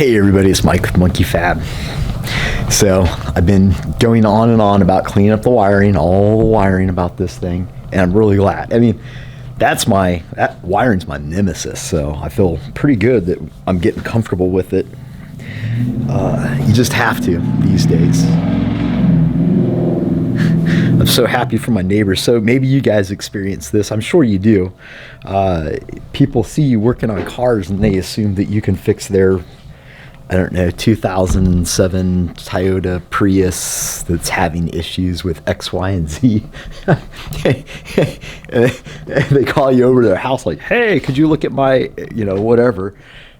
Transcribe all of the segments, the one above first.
Hey everybody, it's Mike with Monkey Fab. So I've been going on and on about cleaning up the wiring, all the wiring about this thing, and I'm really glad. I mean, that wiring's my nemesis, so I feel pretty good that I'm getting comfortable with it. You just have to these days. I'm so happy for my neighbors. So maybe you guys experience this. I'm sure you do. People see you working on cars and they assume that you can fix their, I don't know, 2007 Toyota Prius that's having issues with X, Y, and Z. They call you over to their house like, hey, could you look at my, whatever.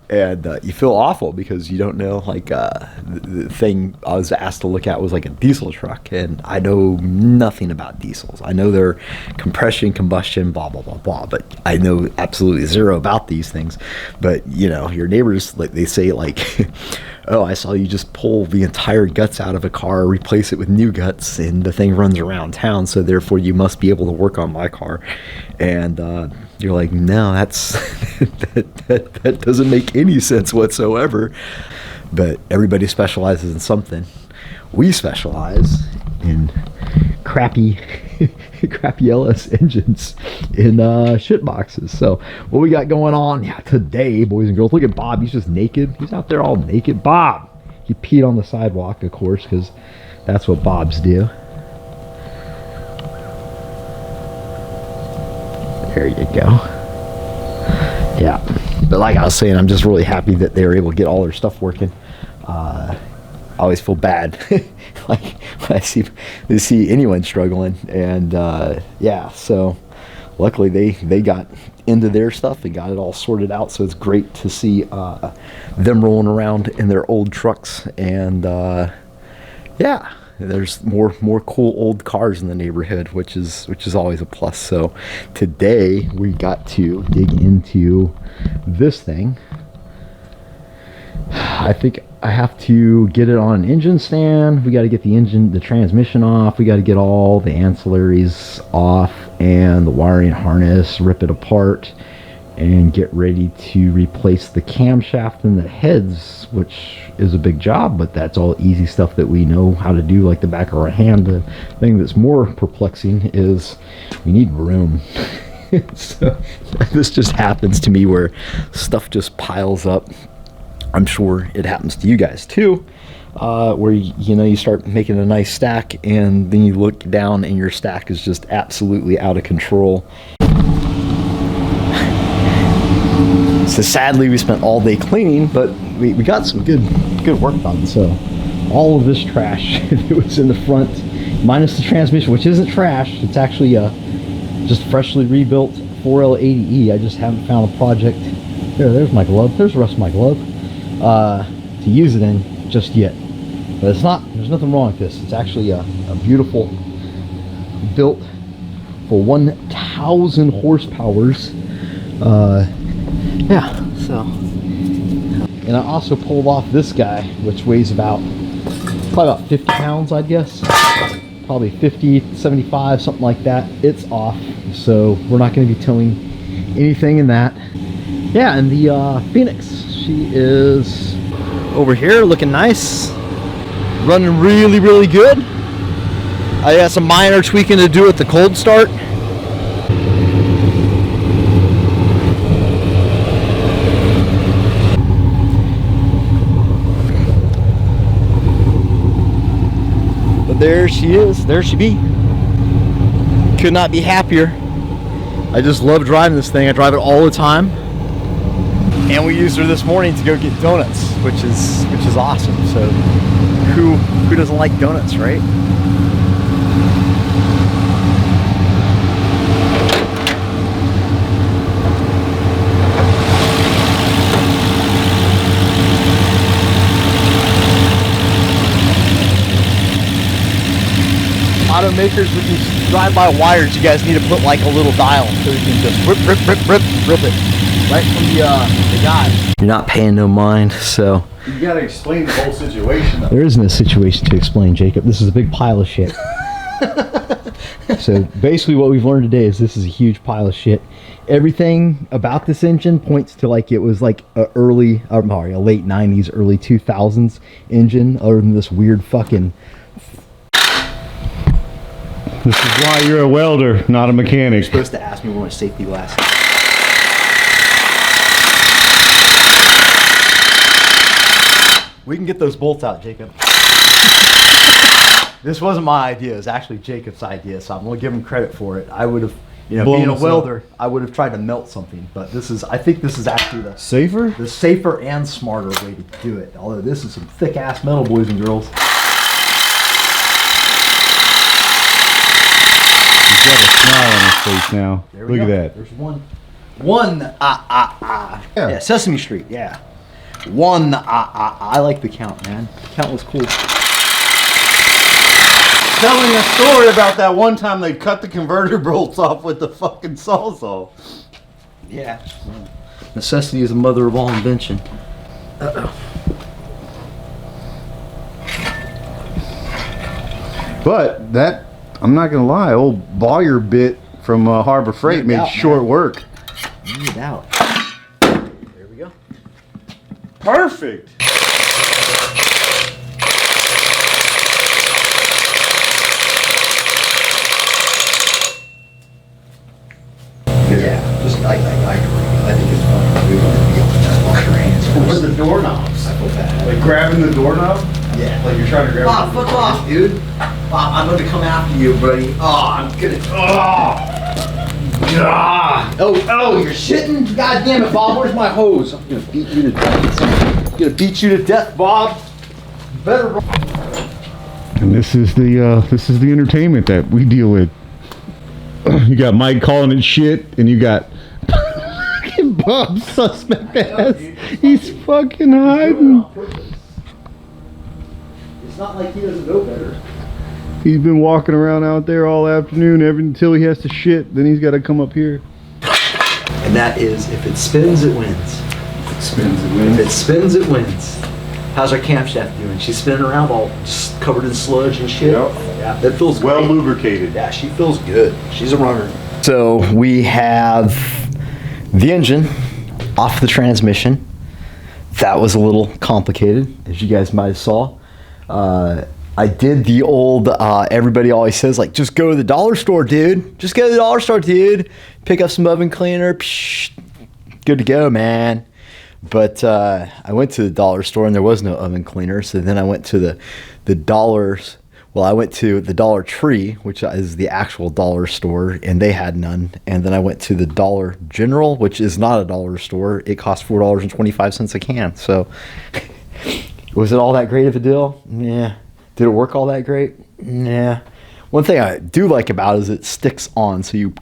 And you feel awful because you don't know, like, the thing I was asked to look at was like a diesel truck, and I know nothing about diesels. I know they're compression, combustion, blah, blah, blah, blah, but I know absolutely zero about these things. But, your neighbors, like, they say, like, oh, I saw you just pull the entire guts out of a car, replace it with new guts, and the thing runs around town, so therefore you must be able to work on my car. And you're like, no, that doesn't make any sense whatsoever. But everybody specializes in something. We specialize in crappy LS engines in shit boxes. So what we got going on today, boys and girls, look at Bob. He's just naked. He's out there all naked. Bob, he peed on the sidewalk, of course, because that's what Bobs do. There you go. Yeah, but like I was saying, I'm just really happy that they were able to get all their stuff working. I always feel bad like when I see anyone struggling, and so luckily they got into their stuff and got it all sorted out. So it's great to see them rolling around in their old trucks, and there's more cool old cars in the neighborhood, which is always a plus. So today we got to dig into this thing. I think I have to get it on an engine stand. We got to get the transmission off. We got to get all the ancillaries off and the wiring harness, rip it apart, and get ready to replace the camshaft and the heads, which is a big job, but that's all easy stuff that we know how to do like the back of our hand. The thing that's more perplexing is we need room. So this just happens to me where stuff just piles up. I'm sure it happens to you guys too, where you start making a nice stack and then you look down and your stack is just absolutely out of control. So sadly we spent all day cleaning, but we got some good work done. So all of this trash that was in the front, minus the transmission, which isn't trash, it's actually just freshly rebuilt 4L80E. I just haven't found a project. There's my glove. There's the rest of my glove to use it in just yet. But it's not. There's nothing wrong with this. It's actually a beautiful, built for 1,000 horsepowers. So, and I also pulled off this guy, which weighs probably about 50 pounds, I'd guess. Probably 50, 75, something like that. It's off, so we're not going to be towing anything in that. Yeah, and the Phoenix, she is over here looking nice, running really, really good. I got some minor tweaking to do with the cold start. There she is. There she be. Could not be happier. I just love driving this thing. I drive it all the time. And we used her this morning to go get donuts, which is awesome. So who doesn't like donuts, right? Automakers, when you drive by wires, you guys need to put like a little dial so you can just rip it right from the guy. You're not paying no mind, so you gotta explain the whole situation though. There isn't a situation to explain, Jacob. This is a big pile of shit. So basically what we've learned today is this is a huge pile of shit. Everything about this engine points to like it was like a late 90s, early 2000s engine, other than this weird fucking... This is why you're a welder, not a mechanic. You're supposed to ask me where my safety glasses are. We can get those bolts out, Jacob. This wasn't my idea. It was actually Jacob's idea, so I'm going to give him credit for it. I would have, being a welder, I would have tried to melt something, but I think this is actually the safer and smarter way to do it. Although this is some thick-ass metal, boys and girls. He's got a smile on his face now. Look at that. There's one. Yeah, Sesame Street, yeah. I like the count, man. The count was cool. Telling a story about that one time they cut the converter bolts off with the fucking sawzall. Yeah. Necessity is the mother of all invention. But that, I'm not gonna lie, old Bawyer bit from Harbor Freight made short work. No doubt. There we go. Perfect. Yeah, I agree. I think it's fun. We want to be able to wash your hands. With the doorknobs. I feel bad. Like grabbing the doorknob? Yeah. Like you're trying to grab Bob, fuck off, dude. Bob, I'm going to come after you, buddy. I'm going to... Oh, you're shitting? God damn it, Bob. Where's my hose? I'm going to beat you to death. I'm going to beat you to death, Bob. You better run. And this is the entertainment that we deal with. You got Mike calling it shit, and you got Bob suspect ass. He's fucking hiding. It's not like he doesn't know better. He's been walking around out there all afternoon until he has to shit. Then he's got to come up here. And that is, if it spins, it wins. If it spins, it wins. If it spins, it wins. How's our camp chef doing? She's spinning around all just covered in sludge and shit. Yep. Yeah, that feels well great. lubricated. Yeah, she feels good. She's a runner. So we have the engine off the transmission. That was a little complicated, as you guys might have saw. I did the old, everybody always says, like, just go to the dollar store, dude. Just go to the dollar store, dude. Pick up some oven cleaner. Psh, good to go, man. But I went to the dollar store and there was no oven cleaner. So then I went to the dollars. Well, I went to the Dollar Tree, which is the actual dollar store, and they had none. And then I went to the Dollar General, which is not a dollar store. It cost $4.25 a can. So was it all that great of a deal? Yeah. Did it work all that great? Yeah. One thing I do like about it is it sticks on. So you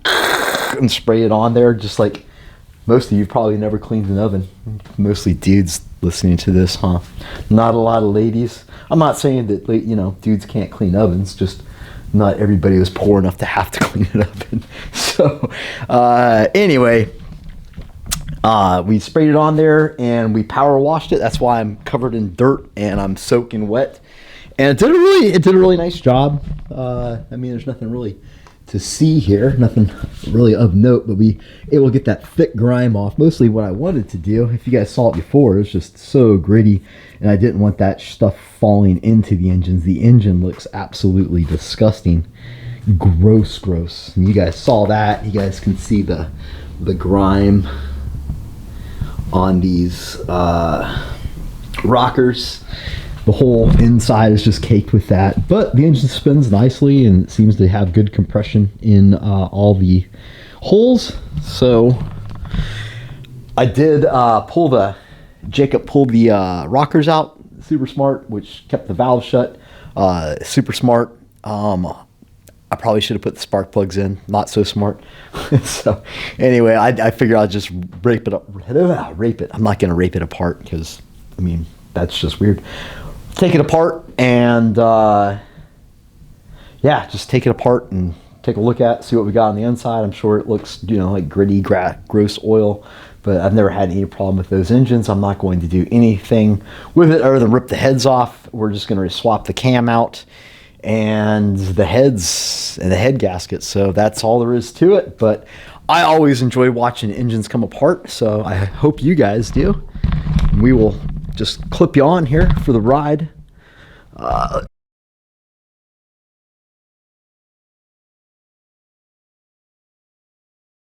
and spray it on there, just like most of you probably never cleaned an oven. Mostly dudes listening to this, huh? Not a lot of ladies. I'm not saying that, dudes can't clean ovens, just not everybody was poor enough to have to clean an oven. So, anyway, we sprayed it on there and we power washed it. That's why I'm covered in dirt and I'm soaking wet. And it did a really nice job. There's nothing really to see here, nothing really of note, but it will get that thick grime off. Mostly what I wanted to do, if you guys saw it before, it was just so gritty, and I didn't want that stuff falling into the engines. The engine looks absolutely disgusting. Gross. And you guys saw that. You guys can see the grime on these rockers. The whole inside is just caked with that, but the engine spins nicely and it seems to have good compression in all the holes. So I did Jacob pulled the rockers out, super smart, which kept the valve shut, super smart. I probably should have put the spark plugs in, not so smart. So anyway, I figured I'd just rape it. I'm not going to rape it apart because, that's just weird. Take it apart and just take it apart and take a look at, see what we got on the inside. I'm sure it looks like gritty, gross oil, but I've never had any problem with those engines. I'm not going to do anything with it other than rip the heads off. We're just going to swap the cam out and the heads and the head gaskets. So that's all there is to it. But I always enjoy watching engines come apart, so I hope you guys do. We will just clip you on here for the ride.